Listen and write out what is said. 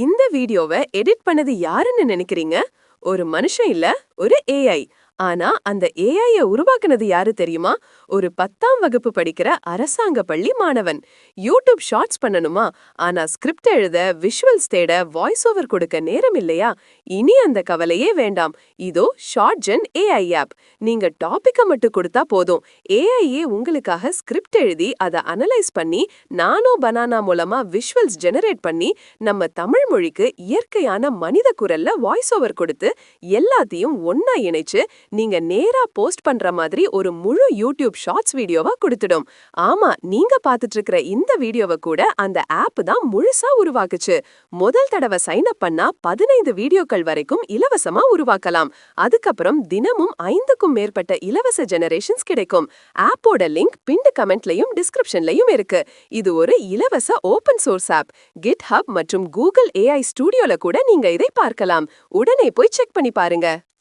இந்த வீடியோவை எடிட் பண்ணது யாருன்னு நினைக்கிறீங்க? ஒரு மனுஷன் இல்ல, ஒரு ஏஐ. ஆனா அந்த ஏஐய உருவாக்குனது யாரு தெரியுமா? ஒரு 10ஆம் வகுப்பு படிக்கிற அரசாங்க பள்ளி மாணவன். யூடியூப் ஷார்ட்ஸ் பண்ணணுமா? ஆனா ஸ்கிரிப்ட் எழுத, விஷுவல்ஸ் தேட, வாய்ஸ் ஓவர் கொடுக்க நேரம் இல்லையா? இனி அந்த கவலையே வேண்டாம். இதோ ஷார்ட்ஜென் ஏஐ ஆப். நீங்க டாபிக்க மட்டும் கொடுத்தா போதும். ஏஐயே உங்களுக்காக ஸ்கிரிப்ட் எழுதி அதை அனலைஸ் பண்ணி நானோ பனானா மூலமா விஷுவல்ஸ் ஜெனரேட் பண்ணி நம்ம தமிழ் மொழிக்கு இயற்கையான மனித குரல்ல வாய்ஸ் ஓவர் கொடுத்து எல்லாத்தையும் ஒன்னா இணைச்சு நீங்க நேரா போஸ்ட் பண்ற மாதிரி ஒரு முழு யூடியூப் ஷார்ட்ஸ் வீடியோவா கொடுத்துடும். ஆமா, நீங்க பாத்துட்டு இருக்கிற இந்த வீடியோவை கூட அந்த ஆப் தான் முழுசா உருவாக்குச்சு. முதல் தடவை சைன் அப் பண்ணா 15 வீடியோக்கள் வரைக்கும் இலவசமா உருவாக்கலாம். அதுக்கப்புறம் தினமும் 5க்கும் மேற்பட்ட இலவச ஜெனரேஷன்ஸ் கிடைக்கும். ஆப்போட லிங்க் பின்டு கமெண்ட்லயும் டிஸ்கிரிப்ஷன்லயும் இருக்கு. இது ஒரு இலவச ஓபன் சோர்ஸ் ஆப். GitHub மற்றும் Google AI ஸ்டுடியோல கூட நீங்க இதை பார்க்கலாம். உடனே போய் செக் பண்ணி பாருங்க.